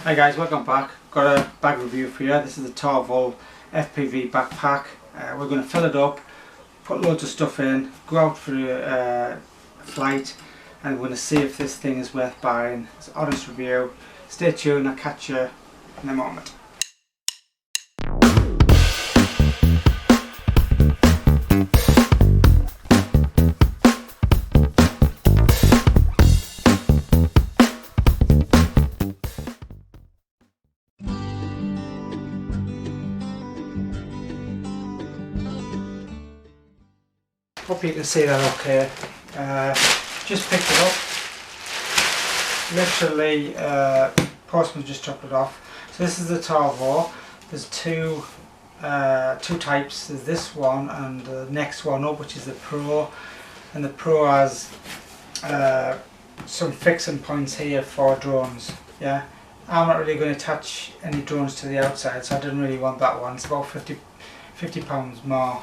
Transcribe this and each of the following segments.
Hi guys, welcome back. Got a bag review for you. This is the Torvol FPV backpack. We're going to fill it up, put loads of stuff in, go out for a flight, and we're going to see if this thing is worth buying. It's an honest review. Stay tuned, I'll catch you in a moment. Hope you can see that okay. Just picked it up. Literally, postman just dropped it off. So this is the Torvol. There's two types. There's this one and the next one up, which is the Pro. And the Pro has some fixing points here for drones. Yeah, I'm not really going to attach any drones to the outside, so I didn't really want that one. It's about £50 more.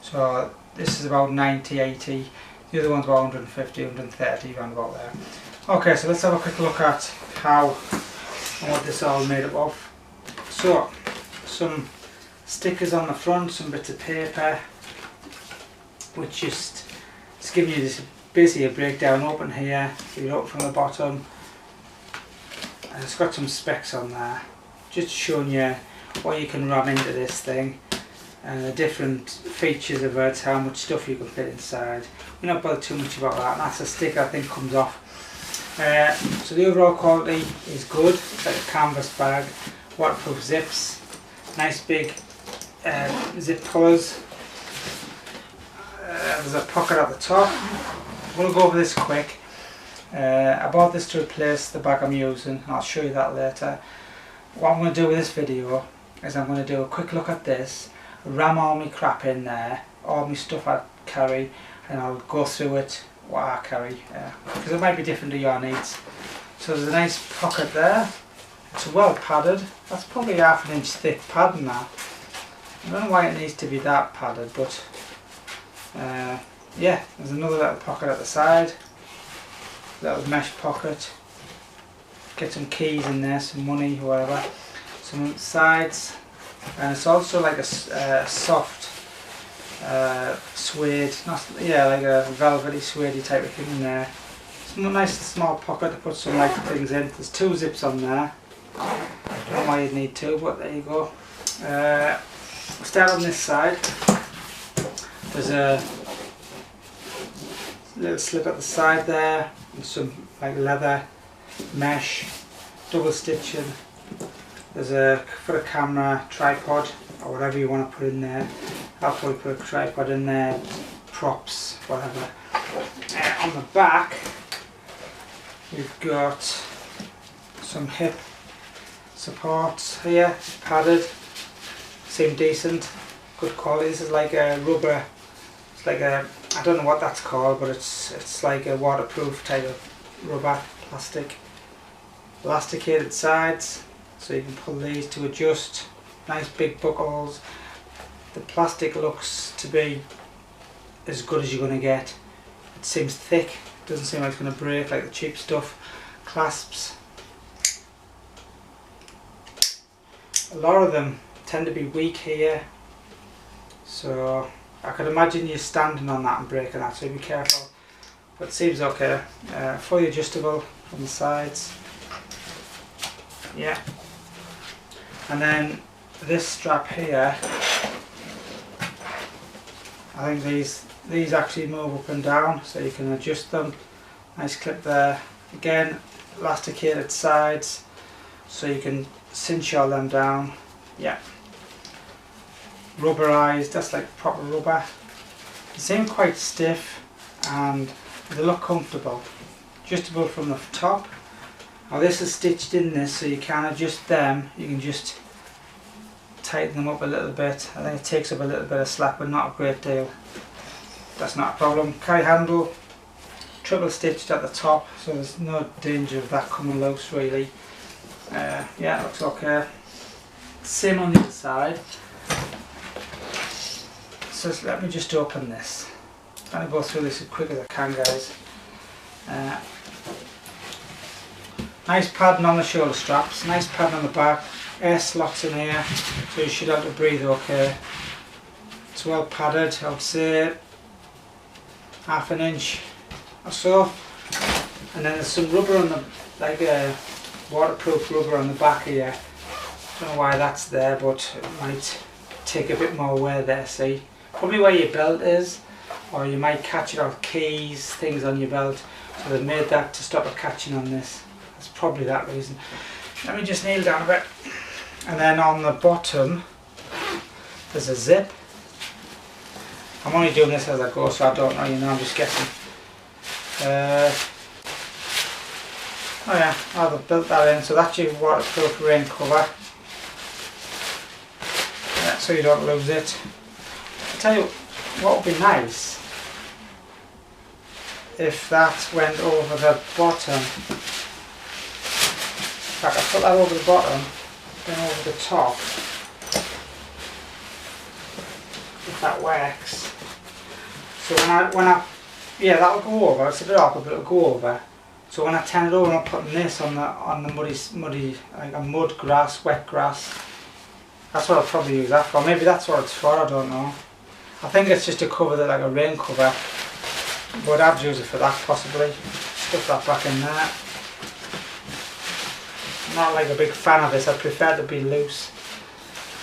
So this is about 90, 80, the other one's about 150, 130, around about there. Okay, so let's have a quick look at what this all made up of. So, some stickers on the front, some bits of paper, which just giving you this basically a breakdown. Open here, so you open from the bottom, and it's got some specs on there, just showing you what you can ram into this thing. And the different features of it, how much stuff you can fit inside. We're not bothered too much about that, and that's a stick I think comes off. So the overall quality is good. It's like a canvas bag, waterproof zips, nice big zip collars. There's a pocket at the top. We'll go over this quick. I bought this to replace the bag I'm using, and I'll show you that later. What I'm going to do with this video is I'm going to do a quick look at this, ram all my crap in there, all my stuff I carry, and I'll go through it, what I carry, because it might be different to your needs. So there's a nice pocket there. It's well padded. That's probably ½ inch thick padding that. I don't know why it needs to be that padded, but yeah, there's another little pocket at the side, little mesh pocket. Get some keys in there, some money, whatever. Some sides. And it's also like a soft suede, like a velvety suede type of thing in there. It's a nice small pocket to put some light things in. There's two zips on there. I don't know why you'd need two, but there you go. We'll start on this side. There's a little slip at the side there, and some like leather mesh, double stitching. There's for a camera, tripod, or whatever you want to put in there. I'll probably put a tripod in there, props, whatever. On the back, we've got some hip supports here, padded, seem decent, good quality. This is like a rubber, it's like a, I don't know what that's called, but it's like a waterproof type of rubber, plastic, elasticated sides. So you can pull these to adjust. Nice big buckles. The plastic looks to be as good as you're going to get. It seems thick. It doesn't seem like it's going to break like the cheap stuff. Clasps. A lot of them tend to be weak here. So I could imagine you standing on that and breaking that, so be careful. But it seems okay. Fully adjustable from the sides. Yeah. And then this strap here, I think these actually move up and down, so you can adjust them. Nice clip there. Again, elasticated sides, so you can cinch all them down. Yeah. Rubberized, that's like proper rubber. They seem quite stiff and they look comfortable. Adjustable from the top. Now this is stitched in this, so you can adjust them. You can just tighten them up a little bit. I think it takes up a little bit of slack, but not a great deal. That's not a problem. Carry handle, triple stitched at the top, so there's no danger of that coming loose really. Yeah, looks okay. Same on the other side. So let me just open this. I'm going to go through this as quick as I can, guys. Nice padding on the shoulder straps, nice padding on the back, air slots in here, so you should be able to breathe okay. It's well padded, I would say half an inch or so. And then there's some rubber on the, like a waterproof rubber on the back here. Don't know why that's there, but it might take a bit more wear there, see. Probably where your belt is, or you might catch it off keys, things on your belt. So they've made that to stop it catching on this. That's probably that reason. Let me just kneel down a bit. And then on the bottom, there's a zip. I'm only doing this as I go, so I don't know, you know, I'm just guessing. Oh yeah, they've built that in, so that's your waterproof rain cover. Yeah, so you don't lose it. I'll tell you what would be nice if that went over the bottom. In fact, I put that over the bottom, then over the top. If that works. So when I yeah, that'll go over. It's a bit awkward, but it'll go over. So when I turn it over, I'm putting this on the muddy, like a mud grass, wet grass. That's what I'll probably use that for. Maybe that's what it's for. I don't know. I think it's just to cover the, like a rain cover. But I'd use it for that possibly. Stuff that back in there. I'm not like a big fan of this. I prefer to be loose.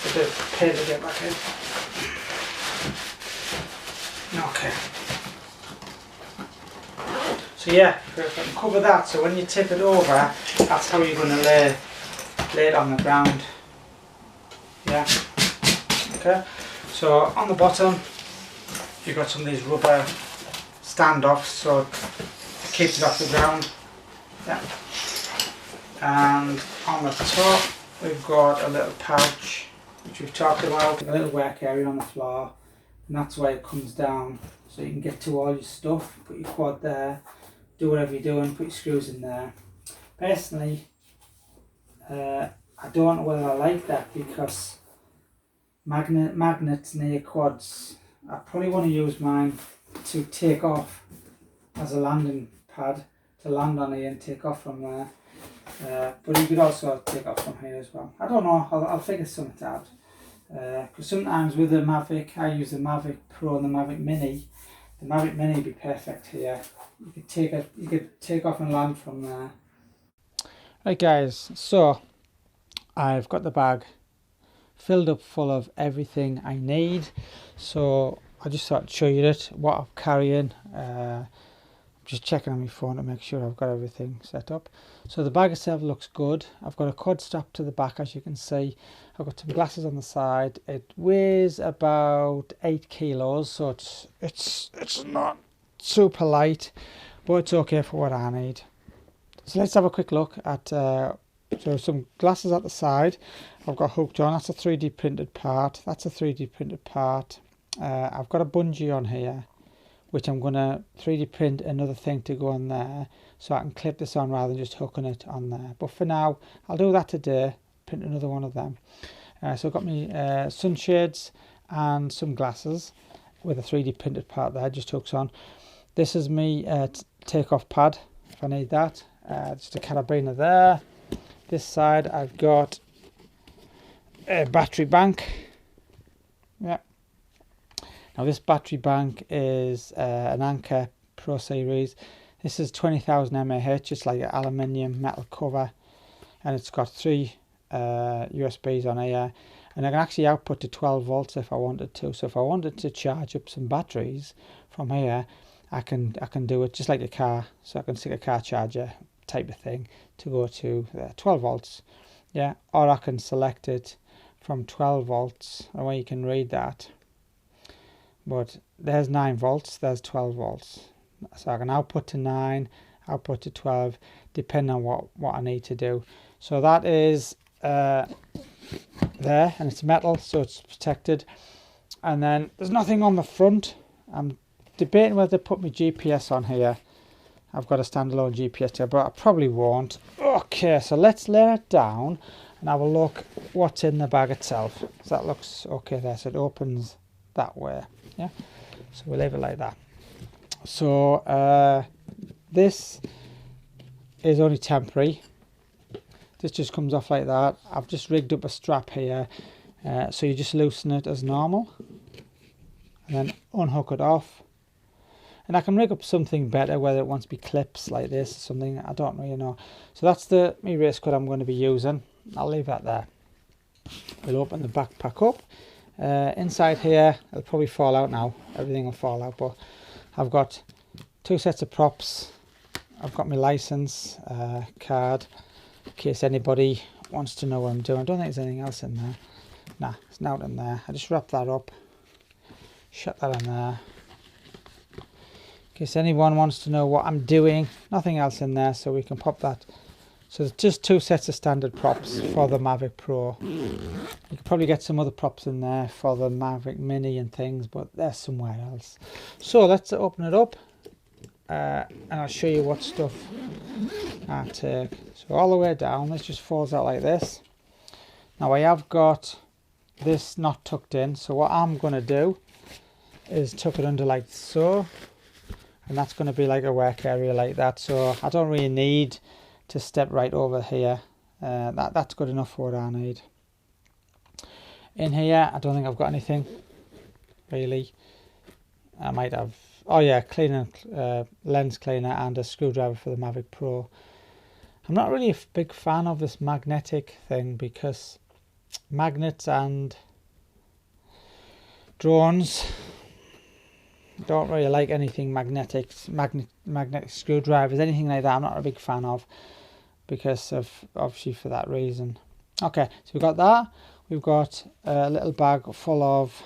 It's a bit of a pain to get back in. Okay. So yeah, if I can cover that, so when you tip it over, that's how you're going to lay it on the ground. Yeah. Okay. So on the bottom, you've got some of these rubber standoffs, so it keeps it off the ground. Yeah. And on the top, we've got a little pouch, which we've talked about, a little work area on the floor, and that's why it comes down, so you can get to all your stuff. Put your quad there, do whatever you're doing, put your screws in there. Personally, I don't know whether I like that, because magnets near quads, I probably want to use mine to take off as a landing pad, to land on here and take off from there. But you could also take off from here as well. I don't know, I'll figure something out. Because sometimes with the Mavic, I use the Mavic Pro and the Mavic Mini. The Mavic Mini would be perfect here. You could take off and land from there. Right guys, so I've got the bag filled up full of everything I need. So I just thought I'd show you it, what I'm carrying. Just checking on my phone to make sure I've got everything set up. So the bag itself looks good. I've got a quad strap to the back, as you can see. I've got some glasses on the side. It weighs about 8 kilos, so it's not super light, but it's okay for what I need. So let's have a quick look at so some glasses at the side. I've got hooked on. That's a 3D printed part. That's a 3D printed part. I've got a bungee on here, which I'm going to 3D print another thing to go on there, so I can clip this on rather than just hooking it on there. But for now, I'll do that today, print another one of them. So I've got my sunshades and some glasses with a 3D printed part there, just hooks on. This is my take-off pad, if I need that. Just a carabiner there. This side I've got a battery bank. Yeah. Now this battery bank is an Anker Pro Series. This is 20,000 mAh, it's like an aluminium metal cover, and it's got 3 USBs on here, and I can actually output to 12 volts if I wanted to. So if I wanted to charge up some batteries from here, I can do it just like a car. So I can stick a car charger type of thing to go to 12 volts. Yeah, or I can select it from 12 volts, and where you can read that. But there's 9 volts, there's 12 volts. So I can output to 9, output to 12, depending on what I need to do. So that is there, and it's metal, so it's protected. And then there's nothing on the front. I'm debating whether to put my GPS on here. I've got a standalone GPS here, but I probably won't. Okay, so let's lay it down and have a look what's in the bag itself. So that looks okay there, so it opens that way. Yeah, so we'll leave it like that. So this is only temporary. this just comes off like that. I've just rigged up a strap here, so you just loosen it as normal and then unhook it off. And I can rig up something better, whether it wants to be clips like this or something, I don't really know. So that's the my race cut I'm going to be using. I'll leave that there. We'll open the backpack up. Inside here, it'll probably fall out now. Everything will fall out, but I've got 2 sets of props. I've got my license card, in case anybody wants to know what I'm doing. I don't think there's anything else in there. Nah, it's not in there. I just wrap that up, shut that in there. In case anyone wants to know what I'm doing, nothing else in there, so we can pop that. So there's just 2 sets of standard props for the Mavic Pro. You could probably get some other props in there for the Mavic Mini and things, but they're somewhere else. So let's open it up, and I'll show you what stuff I take. So all the way down, this just falls out like this. Now I have got this not tucked in, so what I'm going to do is tuck it under like so. And that's going to be like a work area like that, so I don't really need to step right over here. That's good enough for what I need. In here, I don't think I've got anything really. I might have, oh yeah, cleaner, lens cleaner and a screwdriver for the Mavic Pro. I'm not really a big fan of this magnetic thing, because magnets and drones don't really like anything magnetic, magnetic screwdrivers, anything like that. I'm not a big fan of, because of obviously for that reason. Okay, so we've got that. We've got a little bag full of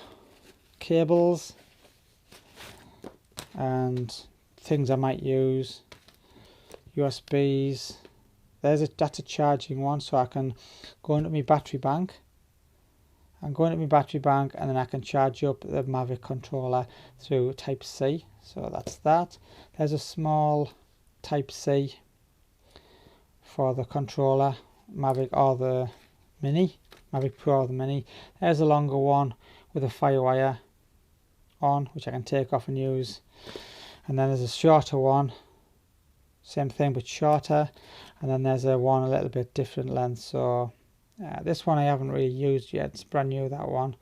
cables and things I might use. USBs. That's a charging one, so I can go into my battery bank. I'm going to my battery bank, and then I can charge up the Mavic controller through Type C. So that's that. There's a small Type C for the controller, Mavic or the Mini, Mavic Pro or the Mini. There's a longer one with a firewire on, which I can take off and use. And then there's a shorter one, same thing but shorter. And then there's a one a little bit different length. So this one I haven't really used yet. It's brand new, that one.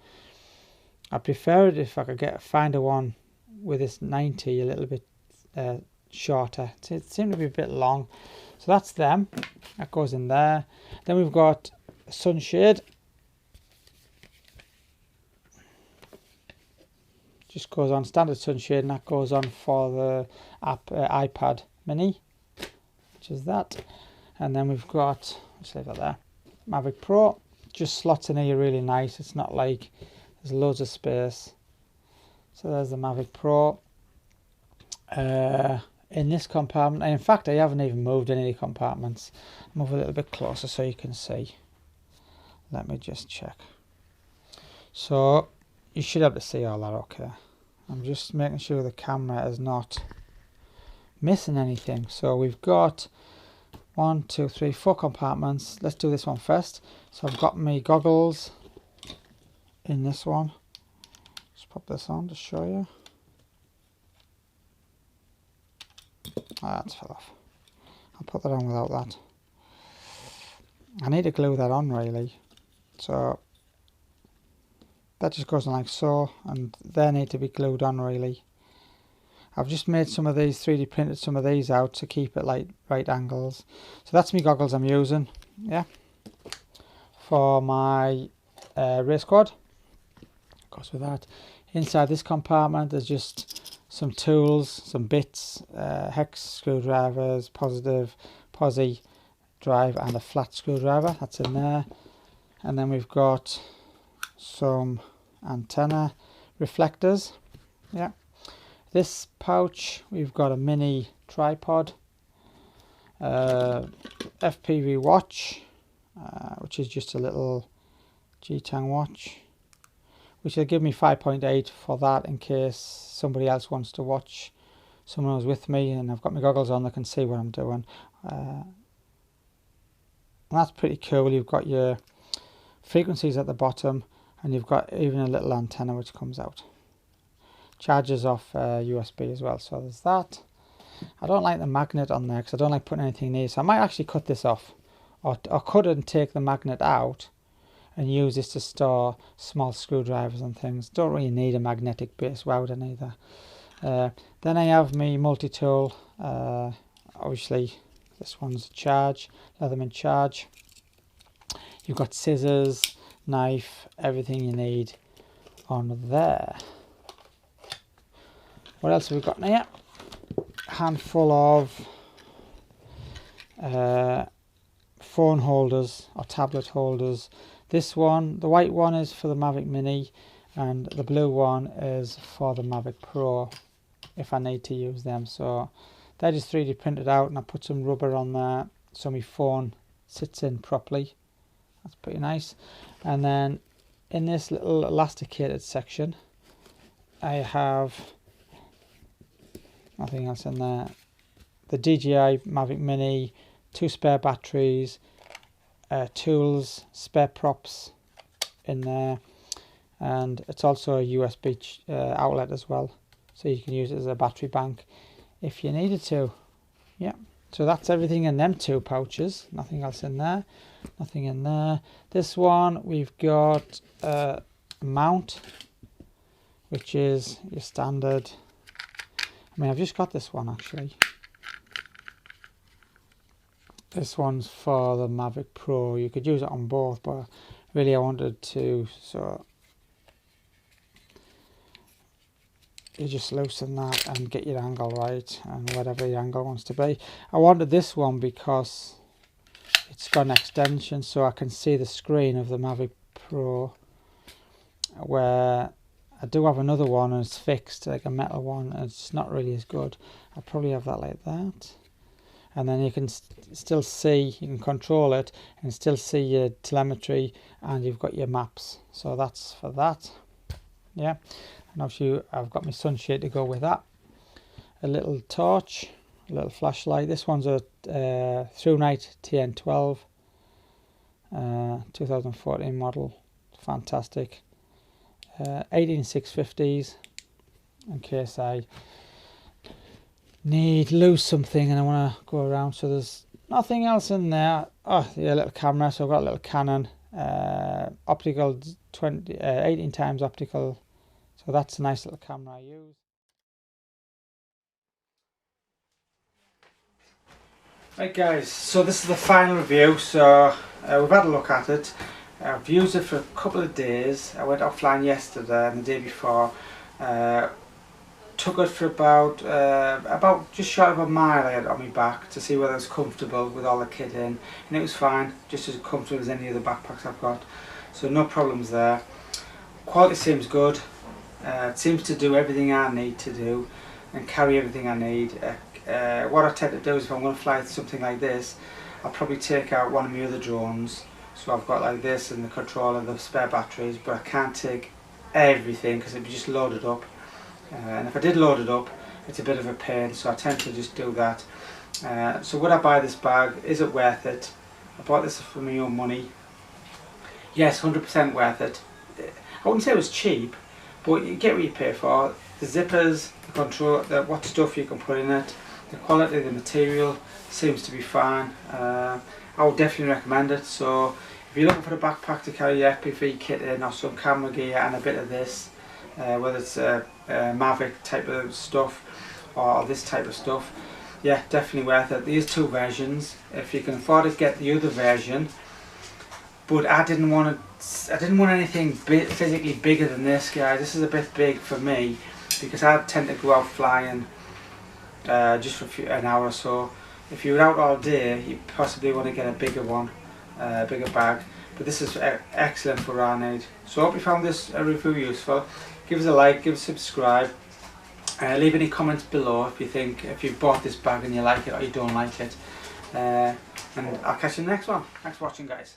I prefer it if I could find a one with this 90 a little bit shorter. It seemed to be a bit long. So that's them. That goes in there. Then we've got a sunshade. Just goes on standard sunshade, and that goes on for the iPad Mini, which is that. And then we've got, let's leave that there, Mavic Pro. Just slots in here really nice. It's not like there's loads of space. So there's the Mavic Pro. In this compartment, and in fact I haven't even moved any of the compartments. Move a little bit closer so you can see. Let me just check. So you should have to see all that okay. I'm just making sure the camera is not missing anything. So we've got 1, 2, 3, 4 compartments. Let's do this one first. So I've got my goggles in this one. Just pop this on to show you. That's fell off. I'll put that on without that. I need to glue that on really. So that just goes on like so, and they need to be glued on really. I've just made some of these, 3D printed some of these out to keep it like right angles. So that's my goggles I'm using, yeah, for my race quad. Goes with that. Inside this compartment there's just some tools, some bits, hex screwdrivers, positive, posi drive, and a flat screwdriver. That's in there. And then we've got some antenna reflectors, yeah. This pouch, we've got a mini tripod, FPV watch, which is just a little G-Tang watch, which will give me 5.8 for that in case somebody else wants to watch, someone who's with me, and I've got my goggles on, they can see what I'm doing. And that's pretty cool. You've got your frequencies at the bottom, and you've got even a little antenna which comes out. Charges off USB as well, so there's that. I don't like the magnet on there because I don't like putting anything near, so I might actually cut this off or could and take the magnet out and use this to store small screwdrivers and things. Don't really need a magnetic base welder neither. Then I have my multi-tool. Obviously this one's charge, Leatherman charge. You've got scissors, knife, everything you need on there. What else have we got in here? Handful of phone holders or tablet holders. This one, the white one, is for the Mavic Mini, and the blue one is for the Mavic Pro if I need to use them. So they're just 3D printed out, and I put some rubber on there so my phone sits in properly. That's pretty nice. And then in this little elasticated section I have nothing else in there. The DJI Mavic Mini, 2 spare batteries, tools, spare props in there, and it's also a USB outlet as well, so you can use it as a battery bank if you needed to. Yeah, so that's everything in them 2 pouches. Nothing else in there, nothing in there. This one we've got a mount, which is your standard. I mean, I've just got this one actually. This one's for the Mavic Pro. You could use it on both, but really I wanted to, so you just loosen that and get your angle right, and whatever your angle wants to be. I wanted this one because it's got an extension so I can see the screen of the Mavic Pro, where I do have another one and it's fixed, like a metal one, and it's not really as good. I'll probably have that like that. And then you can still see, you can control it and still see your telemetry, and you've got your maps. So that's for that. Yeah, and obviously I've got my sunshade to go with that. A little torch, a little flashlight. This one's a ThruNite TN12, 2014 model. Fantastic. 18650s in case I lose something and I want to go around. So there's nothing else in there. Oh, yeah, a little camera. So I've got a little Canon optical 18 times optical. So that's a nice little camera I use. Right guys, so this is the final review. So we've had a look at it. I've used it for a couple of days. I went offline yesterday and the day before. Took it for about just short of a mile I had on my back to see whether it was comfortable with all the kit in, and it was fine, just as comfortable as any other backpacks I've got, so no problems there. Quality seems good. It seems to do everything I need to do and carry everything I need. What I tend to do is if I'm going to fly something like this, I'll probably take out one of my other drones, so I've got like this and the controller, the spare batteries, but I can't take everything because it'd be just loaded up. And if I did load it up, it's a bit of a pain, so I tend to just do that. So would I buy this bag? Is it worth it? I bought this for my own money. Yes, 100% worth it. I wouldn't say it was cheap, but you get what you pay for. The zippers, the control, what stuff you can put in it, the quality of the material seems to be fine. I would definitely recommend it. So if you're looking for a backpack to carry your FPV kit in, or some camera gear and a bit of this, whether it's Mavic type of stuff or this type of stuff, yeah, definitely worth it. These 2 versions, if you can afford it, get the other version. But I didn't want anything physically bigger than this, guys. This is a bit big for me because I tend to go out flying just for an hour or so. If you're out all day, you possibly want to get a bigger one, bigger bag. But this is excellent for our need. So I hope you found this review useful. Give us a like, give us a subscribe, leave any comments below if you bought this bag and you like it or you don't like it, and I'll catch you in the next one. Thanks for watching, guys.